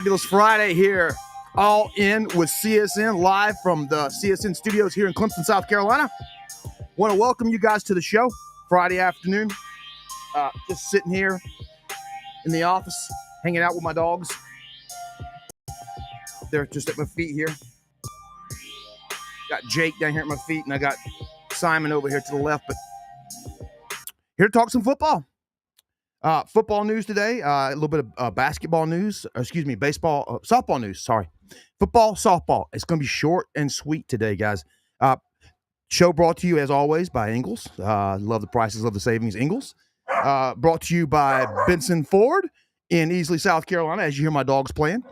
Fabulous Friday here, all in with CSN live from the CSN studios here in Clemson, South Carolina. Want to welcome you guys to the show Friday afternoon. Just sitting here in the office, hanging out with my dogs. They're just at my feet here. Got Jake down here at my feet, and I got Simon over here to the left. But here to talk some football. Football news today, a little bit of basketball news, baseball, softball news, Football, softball. It's going to be short and sweet today, guys. Show brought to you, as always, by Ingles. Love the prices, love the savings, Ingles. Brought to you by Benson Ford in Easley, South Carolina, as you hear my dogs playing.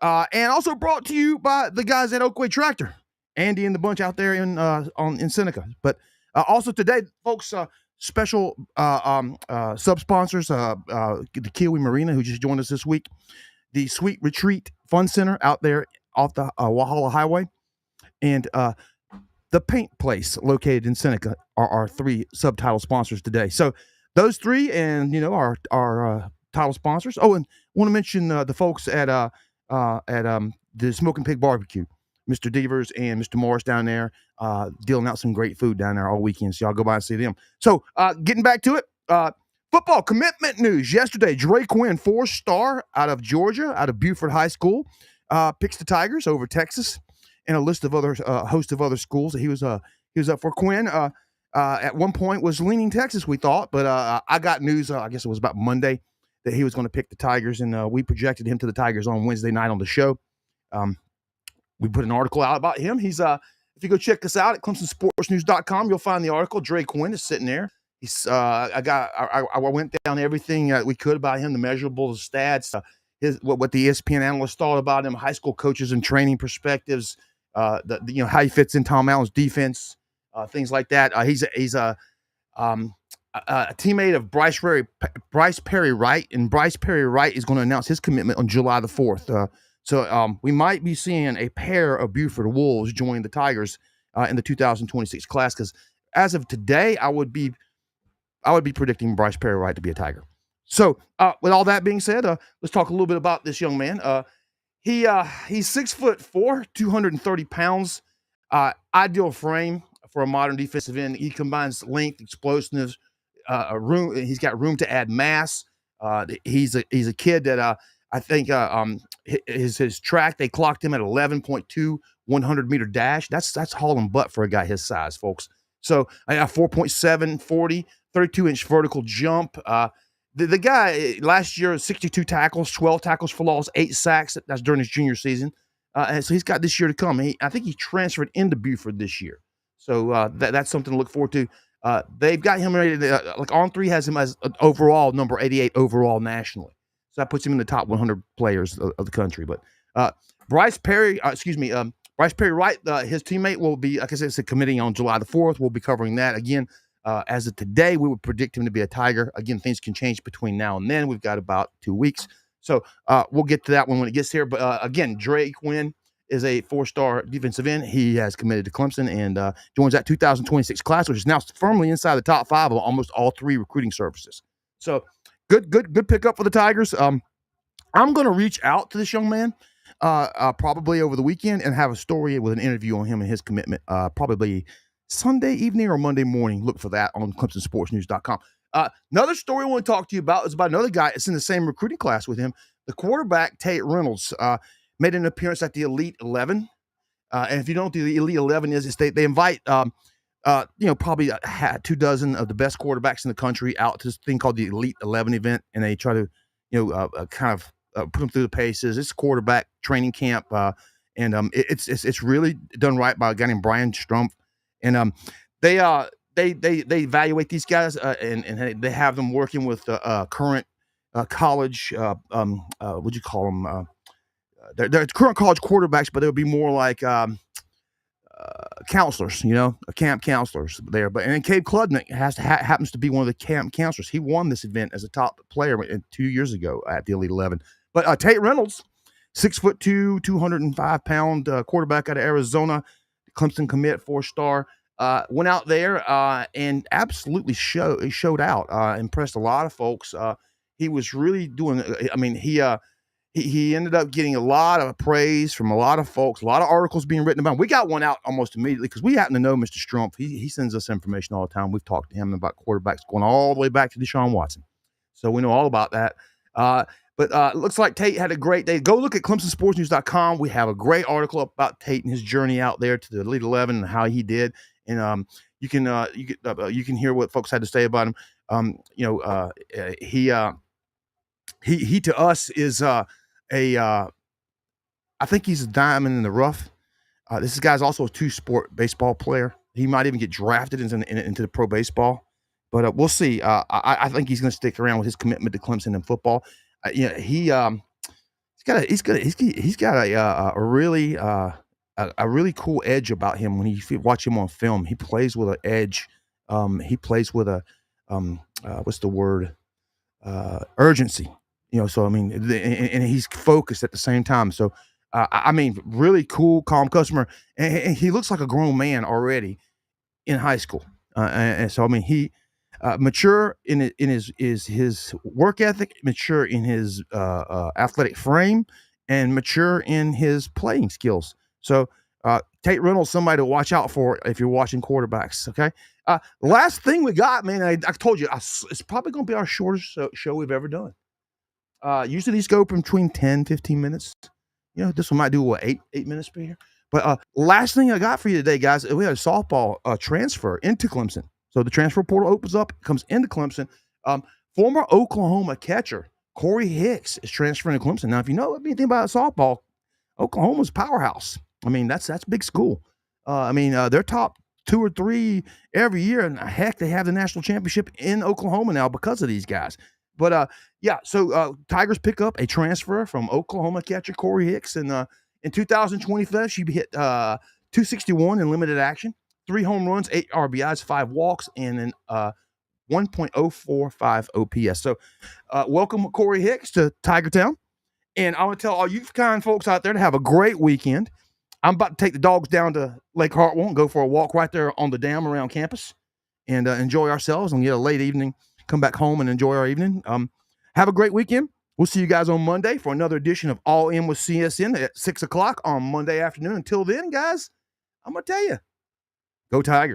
And also brought to you by the guys at Oakway Tractor, Andy and the bunch out there in Seneca. But also today, folks, special sub-sponsors, the Kiwi Marina, who just joined us this week, the Sweet Retreat Fun Center out there off the Walhalla Highway, and the Paint Place located in Seneca are our three subtitle sponsors today. So those three and, our title sponsors. Oh, and I want to mention the folks at the Smoking Pig Barbecue. Mr. Devers and Mr. Morris down there dealing out some great food down there all weekend. So y'all go by and see them. So getting back to it, football commitment news. Yesterday, Dre Quinn, 4-star out of Georgia, out of Buford High School, picks the Tigers over Texas and a list of other host of other schools that he was up for. Quinn at one point was leaning Texas, we thought, but I got news, I guess it was about Monday, that he was going to pick the Tigers, and we projected him to the Tigers on Wednesday night on the show. We put an article out about him. He's if you go check us out at ClemsonSportsNews.com, you'll find the article. Dre Quinn is sitting there. He's I went down everything we could about him, the measurables, the stats, what the ESPN analysts thought about him, high school coaches and training perspectives, how he fits in Tom Allen's defense, things like that. He's a teammate of Bryce Perry Wright, and Bryce Perry Wright is going to announce his commitment on July the 4th. So we might be seeing a pair of Buford Wolves join the Tigers in the 2026 class, because as of today, I would be predicting Bryce Perry Wright to be a Tiger. So with all that being said, let's talk a little bit about this young man. He's 6'4", 230 pounds, ideal frame for a modern defensive end. He combines length, explosiveness, room. He's got room to add mass. He's a kid that I think his track, they clocked him at 11.2 100-meter dash. That's hauling butt for a guy his size, folks. So I got 4.7 40, 32-inch vertical jump. The guy last year, 62 tackles, 12 tackles for loss, 8 sacks. That's during his junior season. And so he's got this year to come. I think he transferred into Buford this year. So that's something to look forward to. They've got him rated, On3 has him as overall number 88 overall nationally. So that puts him in the top 100 players of the country. But Bryce Perry Wright, his teammate will be, like I said, it's a committee on July the 4th. We'll be covering that again. As of today, we would predict him to be a Tiger. Again, things can change between now and then. We've got about 2 weeks. So we'll get to that one when it gets here. But again, Dre Quinn is a 4-star defensive end. He has committed to Clemson and joins that 2026 class, which is now firmly inside the top 5 of almost all 3 recruiting services. So good pickup for the Tigers. I'm going to reach out to this young man probably over the weekend and have a story with an interview on him and his commitment probably Sunday evening or Monday morning. Look for that on ClemsonSportsNews.com. Another story I want to talk to you about is about another guy that's in the same recruiting class with him. The quarterback, Tate Reynolds, made an appearance at the Elite 11. And if you don't know what the Elite 11 is, they invite probably 24 of the best quarterbacks in the country out to this thing called the Elite 11 event, and they try to, kind of put them through the paces. It's quarterback training camp, and it's really done right by a guy named Brian Strumpf, and they evaluate these guys, and they have them working with current college, what'd you call them? They're current college quarterbacks, but they'll be more like counselors, camp counselors there. But and then Cade Kludnick happens to be one of the camp counselors. He won this event as a top player 2 years ago at the Elite 11. But Tate Reynolds, 6'2", 205-pound quarterback out of Arizona, Clemson commit, 4-star, went out there and absolutely showed out. Impressed a lot of folks. He was really doing. I mean, he he ended up getting a lot of praise from a lot of folks, a lot of articles being written about him. We got one out almost immediately because we happen to know Mr. Strumpf. He sends us information all the time. We've talked to him about quarterbacks going all the way back to Deshaun Watson. So we know all about that. But it looks like Tate had a great day. Go look at ClemsonSportsNews.com. We have a great article about Tate and his journey out there to the Elite 11 and how he did. And you can hear what folks had to say about him. He to us is I think he's a diamond in the rough. This guy's also a two-sport baseball player. He might even get drafted into the pro baseball, but we'll see. I think he's going to stick around with his commitment to Clemson and football. He's got a really cool edge about him. When you watch him on film, he plays with an edge. He plays with a what's the word? Urgency. So I mean, and he's focused at the same time. So I mean, really cool, calm customer, and he looks like a grown man already in high school. And so I mean, he mature in his work ethic, mature in his athletic frame, and mature in his playing skills. So Tate Reynolds, somebody to watch out for if you're watching quarterbacks. Okay. Last thing we got, man. I told you it's probably going to be our shortest show we've ever done. Usually these go from between 10, 15 minutes. This one might do what, 8 minutes per year. But last thing I got for you today, guys, we had a softball transfer into Clemson. So the transfer portal opens up, comes into Clemson. Former Oklahoma catcher Corey Hicks is transferring to Clemson. Now, if you know anything about softball, Oklahoma's powerhouse. I mean, that's big school. They're top 2 or 3 every year, and heck, they have the national championship in Oklahoma now because of these guys. But so Tigers pick up a transfer from Oklahoma catcher Corey Hicks, and in 2025 she hit 261 in limited action, 3 home runs, 8 RBIs, 5 walks, and an 1.045 OPS. So welcome Corey Hicks to Tiger Town, and I want to tell all you kind folks out there to have a great weekend. I'm about to take the dogs down to Lake Hartwell and go for a walk right there on the dam around campus and enjoy ourselves and get a late evening. Come back home and enjoy our evening. Have a great weekend. We'll see you guys on Monday for another edition of All In with CSN at 6 o'clock on Monday afternoon. Until then, guys, I'm going to tell you, go Tigers.